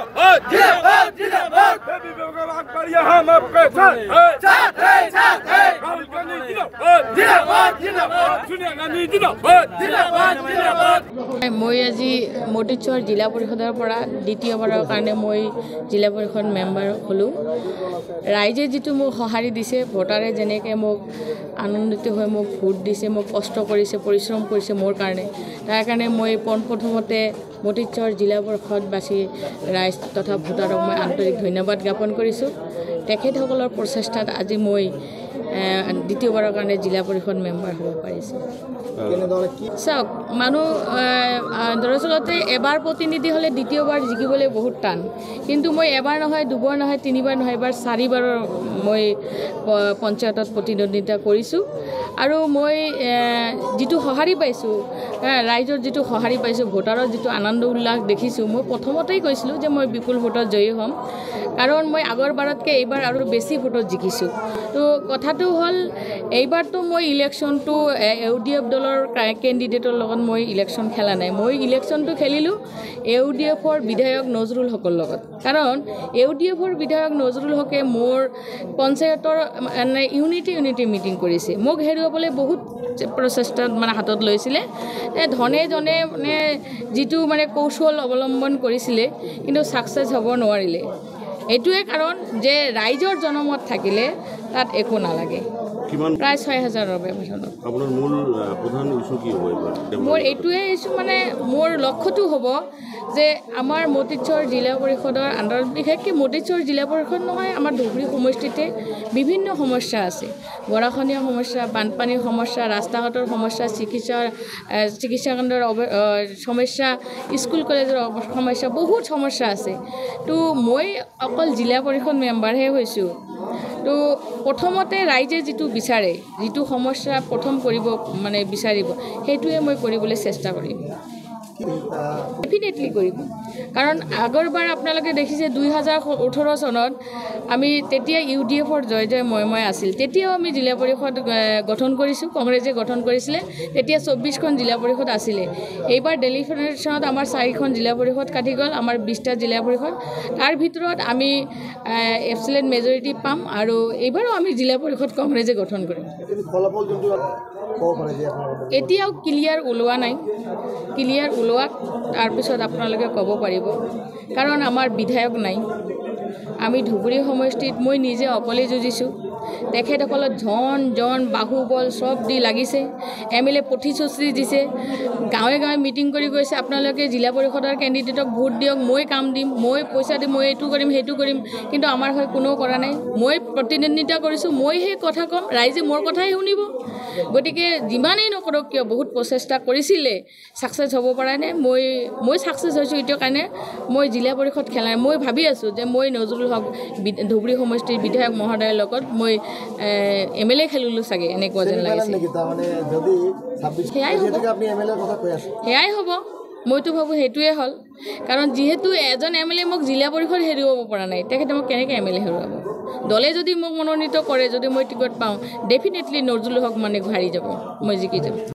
जिंदाबाद जिंदाबाद जिंदाबाद बेबी बेगम अकबरिया हम आपके साथ हैं राहुल गांधी जिंदाबाद जिंदाबाद सोनिया गांधी जिंदाबाद जिंदाबाद মই আজি মতিচৰ জিলা পৰিষদৰ পৰা দ্বিতীয়বাৰৰ কাৰণে মই জিলা পৰিষদ মেম্বাৰ হলো ৰাইজে যেটো মোক সহাৰি দিছে ভোটাৰে যেনেকে মোক আনন্দিত হৈ মোক ভোট দিছে মোক কষ্ট কৰিছে পৰিশ্ৰম কৰিছে মোৰ কাৰণে তাৰ কাৰণে মই প্ৰথমতে মতিচৰ জিলা পৰিষদবাসী ৰাইজ তথা ভোটাৰক মই আন্তৰিক ধন্যবাদ জ্ঞাপন কৰিছো তেখেতসকলৰ প্ৰচেষ্টাত আজি মই দ্বিতীয়বাৰৰ কাৰণে জিলা পৰিষদ মেম্বাৰ হ'ব পাৰিছো চাওক মানুহ দৰাচলতে এবাৰ প্ৰতিনিধি হলে দ্বিতীয়বাৰ জিকিবলৈ বহুত টান কিন্তু মই এবাৰ নহয় দুবাৰ নহয় তিনিবাৰ নহয় এবাৰ চাৰিবাৰৰ মই পঞ্চায়তত প্ৰতিনিধিত্ব কৰিছো আৰু মই যেটো সহাৰি পাইছো ৰাইজৰ যেটো সহাৰি পাইছো ভোটাৰৰ যেটো আনন্দ উল্লাস দেখিছো মই প্ৰথমতেই কৈছিলো যে মই বিপুল ভোটত জয়ী হ'ম কাৰণ মই আগৰ বাৰতকে এইবাৰ আৰু বেছি ভোটত জিকিছো তো কথাটো হল এইবাৰটো মই ইলেকশনটো ইউডিএফ দলৰ কেণ্ডিডেটৰ লগত মই ইলেকশন খেলা নাই মই ইলেকশনটো খেলিলো ইউডিএফৰ বিধায়ক নজৰুল হকৰ লগত কাৰণ ইউডিএফৰ বিধায়ক নজৰুল হকে মোৰ পঞ্চায়তৰ ইউনিটি মিটিং কৰিছে মোক হেৰুৱাবলৈ বহুত প্ৰচেষ্টা মানে হাতত লৈছিলে ধনে জনে মানে যেটো মানে কৌশল অৱলম্বন কৰিছিলে কিন্তু সাকসেস হ'ব নোৱাৰিলে এটোৱে কাৰণ যে ৰাইজৰ জনমত থাকিলে তাত একো নালাগে প্ৰায় ৬০০০ৰ ব্যৱধান আপোনাৰ মূল প্ৰধান ইস্যু কি হ'ব মোৰ এটোৱে ইস্যু মানে মোৰ লক্ষ্যটো হ'ব যে আমাৰ মতিচৰ জিলা পৰিষদৰ আণ্ডাৰত বিশেষকৈ মতিচৰ জিলা পৰিষদ নহয় আমাৰ ধুবুৰী সমষ্টিতে বিভিন্ন সমস্যা আছে গৰাখহনীয়া সমস্যা বানপানীৰ সমস্যা ৰাস্তা ঘাটৰ সমস্যা চিকিৎসা কেন্দ্ৰৰ সমস্যা স্কুল কলেজৰ সমস্যা বহুত সমস্যা আছে তো মই অকল জিলা পৰিষদ মেম্বাৰহে হৈছোঁ তো প্ৰথমতে ৰাইজে যেটো বিচাৰে যেটো সমস্যা প্ৰথম কৰিব মানে বিচাৰিব হেতুৱে মই কৰিবলৈ চেষ্টা কৰিম ডেফিনেটলি কৰিব কাৰণ আগৰবাৰ আপোনালোকে দেখিছে 2018 চনত আমি তেতিয়া ইউডিএফৰ জয় মই আছিল তেতিয়াও আমি জিলা পৰিষদ গঠন কৰিছো কংগ্ৰেছে গঠন কৰিছিলে তেতিয়া 24খন জিলা পৰিষদ আছিল এইবাৰ ডেলিফাৰেশ্যনত আমাৰ 4খন জিলা পৰিষদ কাটি গল আমাৰ 20টা জিলা পৰিষদ তাৰ ভিতৰত আমি এফচিলেন্ট মেজৰিটি পাম আৰু এইবাৰো আমি জিলা পৰিষদ কংগ্ৰেছে গঠন কৰিম ফলাফল যোনটো ক'ব পাৰে যে এতিয়াও ক্লিয়াৰ ওলোৱা নাই ক্লিয়াৰ ওলোৱা তাৰ পিছত আপোনালোকে ক'ব পাৰিব কাৰণ আমাৰ বিধায়ক নাই আমি ধুবুৰী সমষ্টিত মই নিজে অকলে যুঁজিছো তেখেতসকলৰ জন বাহুবল সব দি লাগিছে এমএলএ প্ৰতিশ্ৰুতি দিছে গাঁৱে গাঁৱে মিটিং কৰি গৈছে আপোনালোকে জিলা পৰিষদৰ কেণ্ডিডেটক ভোট দিয়ক মই কাম দিম মই পইচা দিম মই এইটো কৰিম সেইটো কৰিম কিন্তু আমাৰ হৈ কোনো কৰা নাই মই প্ৰতিনিধিত্ব কৰিছো মই হে কথা কম ৰাইজে মোৰ কথাই শুনিব গতিকে যিমানেই নকৰক কিয় বহুত প্ৰচেষ্টা কৰিছিলে সাকসেস হ'ব পৰা নাই মই সাকসেস হৈছো এটো কাৰণে মই জিলা পৰিষদ খেলা মই ভাবি আছো যে মই নজৰুল হক ধুবুৰী সমষ্টিৰ বিধায়ক মহোদয়ৰ লগত মই এমএলএ খেলিলো সাগে এনেকুৱা যেন লাগিছে মানে যদি 26 থেকে আপনি এমএলএৰ কথা কৈ আছে হেয়াই হ'ব মইতো ভাবো হেতুৱে হল কাৰণ যেহেতু এজন এমএলএ মোক জিলা পৰিষদ হেৰুৱাব পৰা নাই তেখেতে মোক কেনেকৈ এমএলএ হেৰুৱাব দলে যদি মোক মনোনীত কৰে যদি মই টিকট পাওঁ ডেফিনেটলি নজৰুল হক মানে হাৰি যাব মই জিকি যাম